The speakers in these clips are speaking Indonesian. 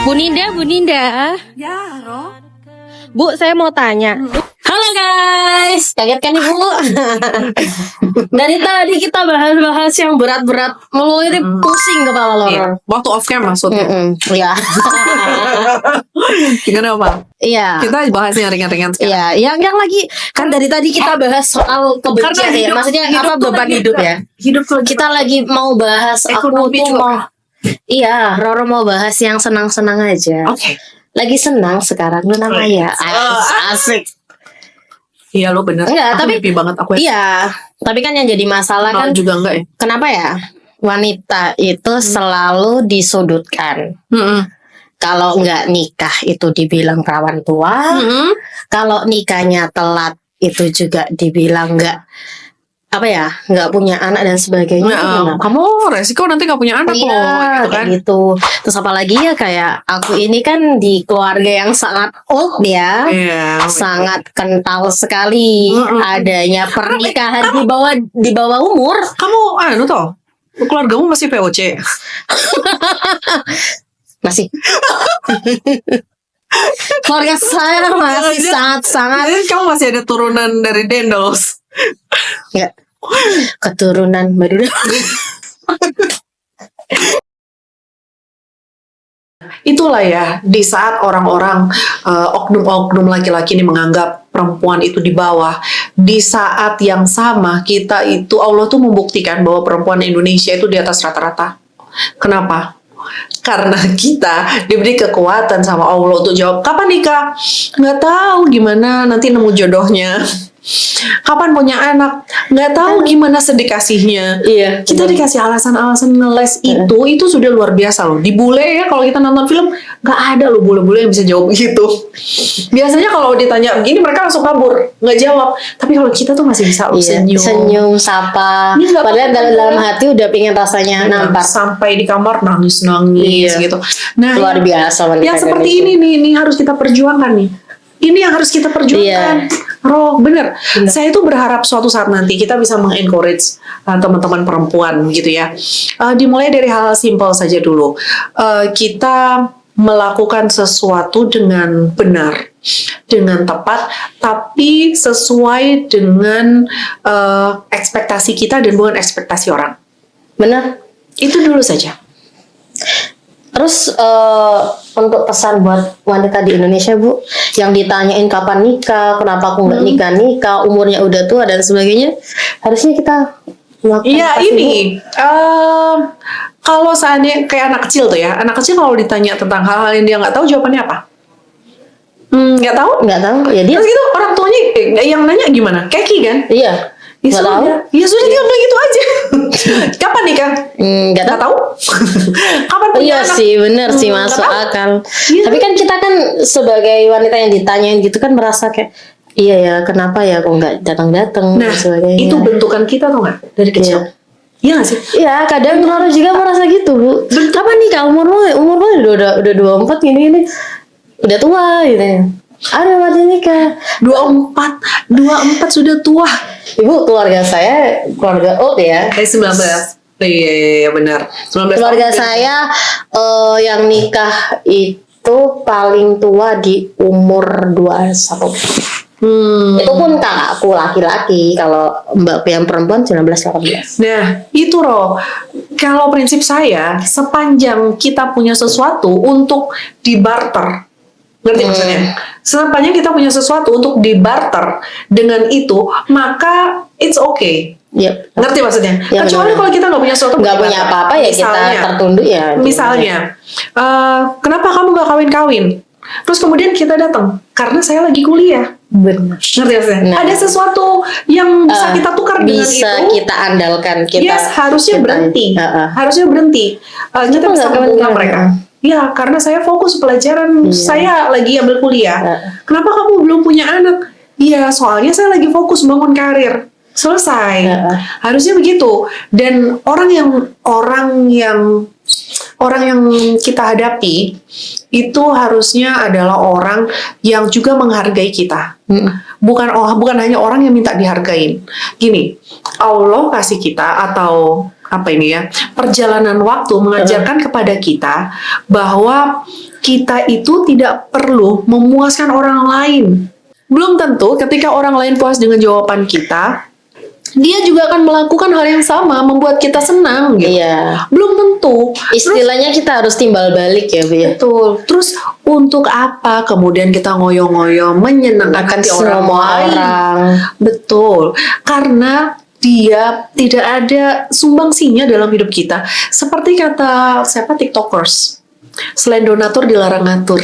Bu Ninda, Bu Ninda. Ya, Roh. Bu, saya mau tanya. Halo guys, kaget kan Ibu? Dari tadi kita bahas-bahas yang berat-berat, mulu ini pusing kepala lorong. Waktu off cam maksudnya. Iya. Gimana apa? Iya. Kita bahas yang ringan-ringan sekarang. Iya, yang lagi kan dari tadi kita bahas soal kebencian ya. Maksudnya apa beban hidup ya? Hidup tuh Kita lagi mau bahas Ekonomi aku tuh juga. mau. Iya, Roro mau bahas yang senang-senang aja. Oke. Lagi senang sekarang Luna Maya. Asik. Iya lo bener. Enggak, aku tapi happy banget aku. Iya, tapi kan yang jadi masalah kan juga enggak ya. kenapa ya? Wanita itu selalu disudutkan. Kalau nggak nikah itu dibilang perawan tua. Kalau nikahnya telat itu juga dibilang nggak punya anak dan sebagainya. Kamu resiko nanti gak punya anak Iya, loh gitu kan. kayak gitu. Terus apalagi ya kayak aku ini kan di keluarga yang sangat old ya. Iya. Sangat kental sekali adanya pernikahan di bawah umur. Kamu toh keluargamu masih POC. Masih. Keluarga saya masih sangat-sangat. Jadi kamu masih ada turunan dari Dendels. Enggak. Keturunan Madura. Itulah ya, di saat orang-orang oknum-oknum laki-laki ini menganggap perempuan itu di bawah, di saat yang sama kita itu Allah tuh membuktikan bahwa perempuan Indonesia itu di atas rata-rata. Kenapa? Karena kita diberi kekuatan sama Allah untuk jawab, kapan nikah? Nggak tahu gimana nanti nemu jodohnya. Kapan punya anak? Nggak tahu gimana sedekasihnya. Iya. Kita dikasih alasan-alasan ngeles itu sudah luar biasa loh. Di bule ya, kalau kita nonton film nggak ada loh bule-bule yang bisa jawab gitu. Biasanya kalau ditanya begini mereka langsung kabur, nggak jawab. Tapi kalau kita tuh masih bisa loh Senyum, sapa. Padahal dalam hati udah pengen rasanya nampar. Sampai di kamar nangis-nangis gitu. Nah, luar biasa wanita yang seperti ini harus kita perjuangkan nih. Ini yang harus kita perjuangkan. Roh, bener. Saya tuh berharap suatu saat nanti kita bisa mengencourage teman-teman perempuan gitu ya. Dimulai dari hal simpel saja dulu. Kita melakukan sesuatu dengan benar, dengan tepat, tapi sesuai dengan ekspektasi kita dan bukan ekspektasi orang. Benar. Itu dulu saja. Terus untuk pesan buat wanita di Indonesia Bu, yang ditanyain kapan nikah, kenapa aku nggak nikah, umurnya udah tua dan sebagainya, harusnya kita melakukan. Iya ini, kalau seandainya kayak anak kecil tuh ya, anak kecil kalau ditanya tentang hal-hal yang dia nggak tahu, jawabannya apa? Nggak tahu? Nggak tahu. Ya dia. Terus gitu orang tuanya yang nanya gimana? Keki kan? Iya. Ya sudah, dia bilang gitu aja. Kapan nikah? Nggak tahu. Kapan punya Iya anak? sih, bener sih, masuk akal. Tapi kan kita kan sebagai wanita yang ditanyain gitu kan merasa kayak, iya ya, kenapa ya kok nggak datang-datang dan sebagainya. Itu bentukan kita tuh nggak dari kecil. Iya nggak sih? Iya, kadang orang juga merasa gitu Bu. Kapan nikah? Umur lo udah 24 gini udah tua gitu ya. Ada mati nikah 24 sudah tua. Ibu, keluarga saya keluarga old ya. 19. Iya benar. 19 Keluarga saya yang nikah itu paling tua di umur 21. Itu pun kakakku laki-laki. Kalau mbak yang perempuan 19-18. Nah itu Roh, kalau prinsip saya, sepanjang kita punya sesuatu untuk dibarter, ngerti maksudnya? Sepanjang kita punya sesuatu untuk dibarter dengan itu, maka it's okay. Yep. Ngerti maksudnya? Ya, kecuali benar. kalau kita nggak punya sesuatu, Nggak punya apa-apa ya kita tertunduk ya. Misalnya, kenapa kamu nggak kawin-kawin? Terus kemudian kita datang, karena saya lagi kuliah. Benar. Ngerti maksudnya? Ada sesuatu yang bisa kita tukar dengan itu. Bisa kita andalkan. Harusnya berhenti. Harusnya berhenti. Kita bisa menghubungkan mereka. Ya, karena saya fokus pelajaran, saya lagi ambil kuliah. Kenapa kamu belum punya anak? Iya, soalnya saya lagi fokus bangun karir. Selesai. Harusnya begitu. Dan orang yang kita hadapi itu harusnya adalah orang yang juga menghargai kita. Bukan hanya orang yang minta dihargain. Gini, Allah kasih kita atau apa ini ya, perjalanan waktu mengajarkan kepada kita bahwa kita itu tidak perlu memuaskan orang lain. Belum tentu ketika orang lain puas dengan jawaban kita, dia juga akan melakukan hal yang sama, membuat kita senang gitu. Iya. Belum tentu. Istilahnya kita harus timbal balik ya, Bu ya. Betul. Terus untuk apa kemudian kita ngoyo-ngoyo menyenangkan hati orang lain? Betul. Karena dia tidak ada sumbangsinya dalam hidup kita. Seperti kata siapa, TikTokers, selain donatur dilarang ngatur.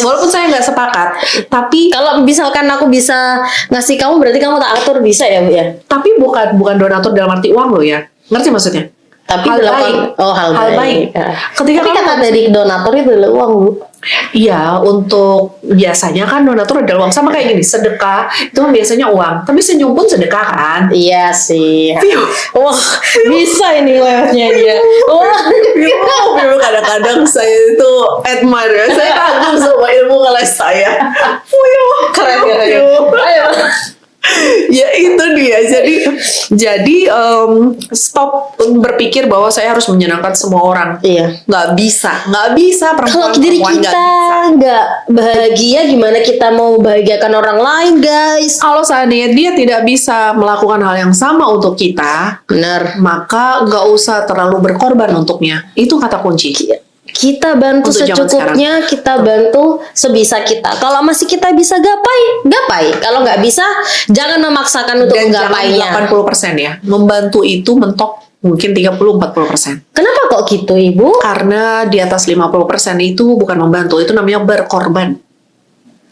Walaupun saya nggak sepakat, tapi kalau misalkan aku bisa ngasih kamu, berarti kamu tak atur, bisa ya, Bu ya? Tapi bukan donatur dalam arti uang loh ya. Ngerti maksudnya? Tapi hal baik. Hal baik. Ya. Tapi kata dari donatur itu adalah uang, Bu. Iya, untuk biasanya kan donatur adalah uang, sama kayak gini, sedekah itu kan biasanya uang, tapi senyum pun sedekah kan? Iya sih. Wah, bisa ini lewatnya dia. Wah, kadang-kadang saya itu admire, saya kagum sama ilmu kelas saya. Keren. Ayo. Ya itu dia. Jadi stop berpikir bahwa saya harus menyenangkan semua orang. Iya. Nggak bisa Kalau diri kita nggak bahagia, gimana kita mau bahagiakan orang lain, guys? Kalau seandainya dia tidak bisa melakukan hal yang sama untuk kita, benar, maka nggak usah terlalu berkorban untuknya. Itu kata kunci. Kita bantu untuk secukupnya, kita bantu sebisa kita. Kalau masih kita bisa gapai. Kalau nggak bisa, jangan memaksakan untuk menggapainya. Dan jangan 80% ya. Membantu itu mentok mungkin 30-40%. Kenapa kok gitu, Ibu? Karena di atas 50% itu bukan membantu, itu namanya berkorban.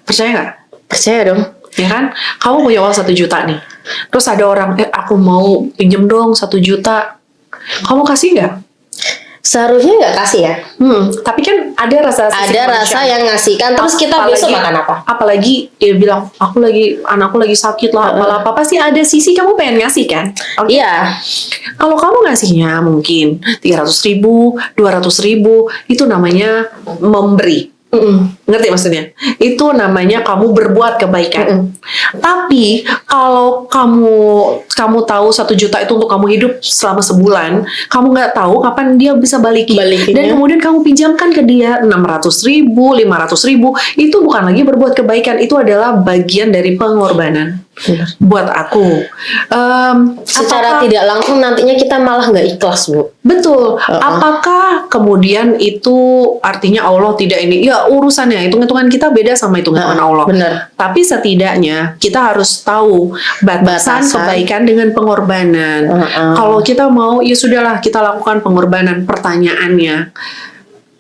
Percaya nggak? Percaya dong. Ya kan? Kamu punya uang 1 juta nih. Terus ada orang, aku mau pinjem dong 1 juta. Kamu kasih nggak? Seharusnya nggak kasih ya. Tapi kan ada rasa yang ngasihkan. Terus kita besok makan apa? Apalagi dia bilang, anakku lagi sakit lah, malah apa, pasti ada sisi kamu pengen ngasih kan? Okay? Iya. Kalau kamu ngasihnya mungkin 300.000, 200.000, itu namanya memberi. Ngerti maksudnya? Itu namanya kamu berbuat kebaikan. Tapi kalau kamu tahu 1 juta itu untuk kamu hidup selama sebulan, kamu nggak tahu kapan dia bisa balikin. Dan kemudian kamu pinjamkan ke dia 600.000, 500.000, itu bukan lagi berbuat kebaikan, itu adalah bagian dari pengorbanan. Buat aku secara tidak langsung nantinya kita malah nggak ikhlas, Bu. Betul. Apakah kemudian itu artinya Allah tidak ini? Ya urusannya, hitung-hitungan kita beda sama hitung-hitungan Allah. Benar. Tapi setidaknya kita harus tahu batasan kebaikan dengan pengorbanan. Kalau kita mau, ya sudahlah kita lakukan pengorbanan. Pertanyaannya,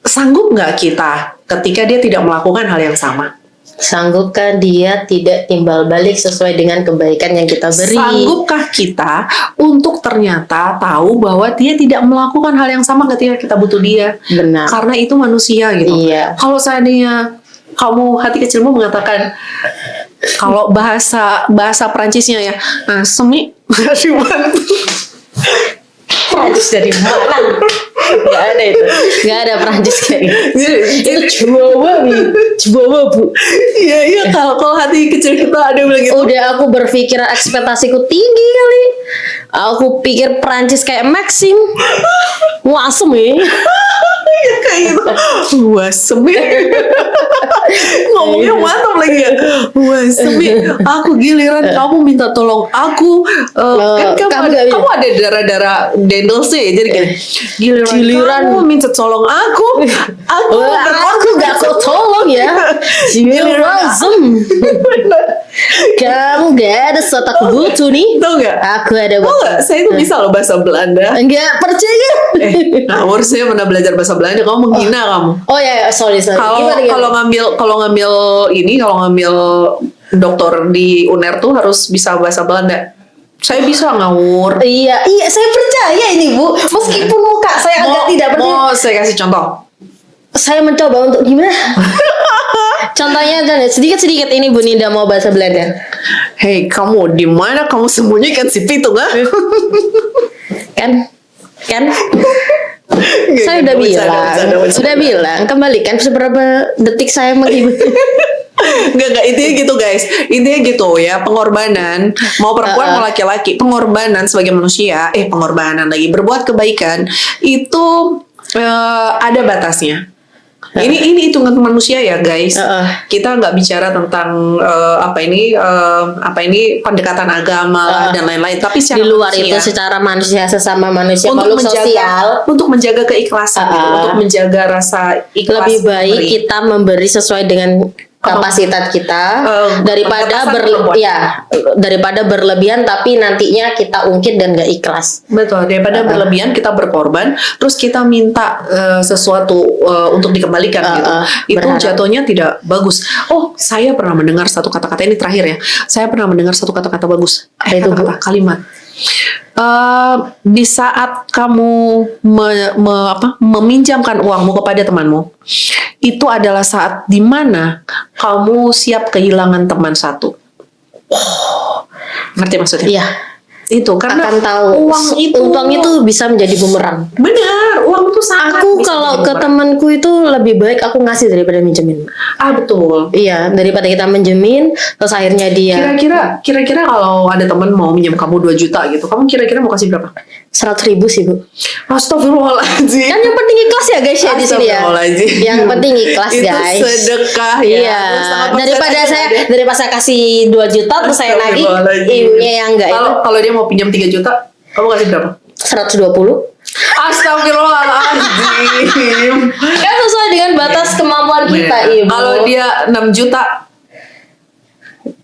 sanggup nggak kita ketika dia tidak melakukan hal yang sama? Sanggupkah dia tidak timbal balik sesuai dengan kebaikan yang kita beri? Sanggupkah kita untuk ternyata tahu bahwa dia tidak melakukan hal yang sama ketika kita butuh dia? Benar. Karena itu manusia gitu. Iya. Kalau seandainya kamu, hati kecilmu mengatakan, kalau bahasa Perancisnya ya, semi Perancis dari mana? Gak ada itu. Gak ada Perancis kayak gitu. Itu Jawa, Bu. Iya, kalau hati kecil kita ada bilang gitu. Udah aku berpikir ekspektasiku tinggi kali. Aku pikir Perancis kayak Maxim. Wasem ya. Kayak gitu. Wasem ya. Ngomongnya mantap lagi ya. Wasem ya. Aku giliran kamu minta tolong aku. Kan kamu ada darah-darah Dendelsnya ya. Jadi kayak giliran kamu minta tolong aku gak kau tolong ya. Giliran kamu gak ada saat aku butuh nih. Tahu gak? Aku ada butuh. Saya itu bisa loh bahasa Belanda. Enggak percaya. Ngawur, saya pernah belajar bahasa Belanda. Kamu menghina kamu. Oh ya, sorry. Kalau ngambil doktor di UNER tuh harus bisa bahasa Belanda. Saya bisa ngawur. Iya, saya percaya ini, Bu. Meskipun muka saya agak tidak percaya. Mau saya kasih contoh. Saya mencoba untuk gimana? Contohnya aja sedikit-sedikit ini Bu Ninda mau bahasa Belanda. Hei, kamu di mana kamu sembunyikan si pitung, ha? Kan? Saya udah bilang, kembalikan seberapa detik saya menghibur. Enggak, intinya gitu guys. Intinya gitu ya, pengorbanan, mau perempuan mau laki-laki, pengorbanan sebagai manusia, pengorbanan lagi, berbuat kebaikan, itu ada batasnya. Ini hitungan manusia ya guys. Kita nggak bicara tentang apa ini pendekatan agama lah dan lain-lain. Tapi secara Di luar manusia, itu secara manusia, sesama manusia, untuk makhluk sosial, untuk menjaga keikhlasan, gitu, untuk menjaga rasa ikhlas. lebih baik memberi. kita memberi sesuai dengan kapasitas kita daripada daripada berlebihan tapi nantinya kita ungkit dan gak ikhlas. Betul, daripada berlebihan kita berkorban terus kita minta sesuatu untuk dikembalikan gitu. Itu berharap. jatuhnya tidak bagus. Oh, saya pernah mendengar satu kata-kata, ini terakhir ya. Saya pernah mendengar satu kata-kata bagus. Kata-kata, kalimat. Di saat kamu meminjamkan uangmu kepada temanmu, itu adalah saat dimana kamu siap kehilangan teman satu. Ngerti maksudnya? Iya. Itu karena Akan tahu uang itu bisa menjadi bumerang. benar, uang itu sangat Aku bisa kalau jadi ke bumerang. temanku itu lebih baik aku ngasih daripada minjemin. Betul. Iya, daripada kita minjemin terus akhirnya dia Kira-kira kalau ada teman mau minjem kamu 2 juta gitu, kamu kira-kira mau kasih berapa? 100.000 sih, Bu. Astagfirullahaladzim. Kan yang penting ikhlas ya guys ya di sini ya. Astagfirullahaladzim. Yang penting ikhlas Itu guys. sedekah ya. Iya. Daripada saya kasih 2 juta terus saya nagih ibunya yang enggak itu Kalau dia mau pinjam 3 juta, kamu kasih berapa? 120. Astagfirullahaladzim. Kan sesuai dengan batas kemampuan kita, Ibu. Kalau dia 6 juta,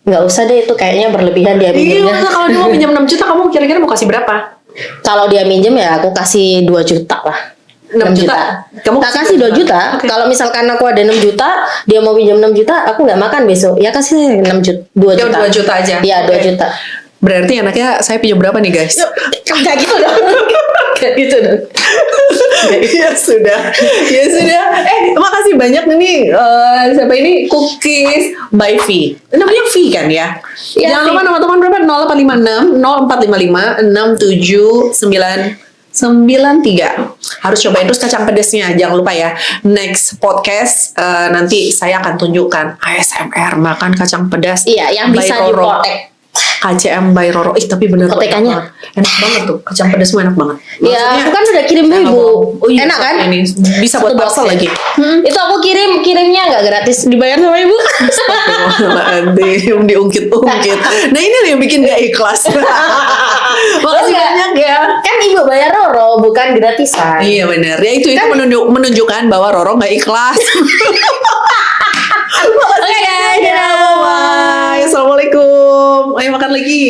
Nggak usah deh, itu kayaknya berlebihan dia iya, minjemnya. masa kalau dia mau pinjam 6 juta, kamu kira-kira mau kasih berapa? Kalau dia minjem ya aku kasih 2 juta lah. 6 juta? Kamu Tak kasih 2 juta. Oke. Kalau misalkan aku ada 6 juta, dia mau pinjam 6 juta, aku nggak makan besok. Ya kasih 6 juta, 2 Ya, juta. 2 juta aja. Iya, 2 Oke. juta. Berarti anaknya saya pinjam berapa nih guys? Kayak gitu dong. Kayak gitu dong. Ya sudah. Makasih banyak nih. Siapa ini? Cookies by V. Namanya V kan ya? Iya, Jangan V. lupa nomor telepon berapa? 0856 0455 6793. Harus cobain terus kacang pedasnya. Jangan lupa ya. Next podcast nanti saya akan tunjukkan ASMR makan kacang pedas. Iya, yang by bisa Roro. dipotek. KCM by Roro. Tapi bener kok, Potekannya. enak banget tuh. Kacang pedasmu enak banget. Ya, Maksudnya, aku kan udah kirim dulu, enak Ibu. banget. Oh, iya, Enak kan? Ini bisa buat Satu parcel box ya. lagi. Itu aku kirimnya nggak gratis, dibayar sama Ibu. Astagfirullahaladzim, diungkit-ungkit. Nah ini yang bikin gak ikhlas. Makasih Enggak. banyak ya. Kan Ibu bayar Roro, bukan gratisan. Iya benar. Ya itu menunjukkan bahwa Roro gak ikhlas. Oke guys, Bye. Assalamualaikum. Ayo makan lagi.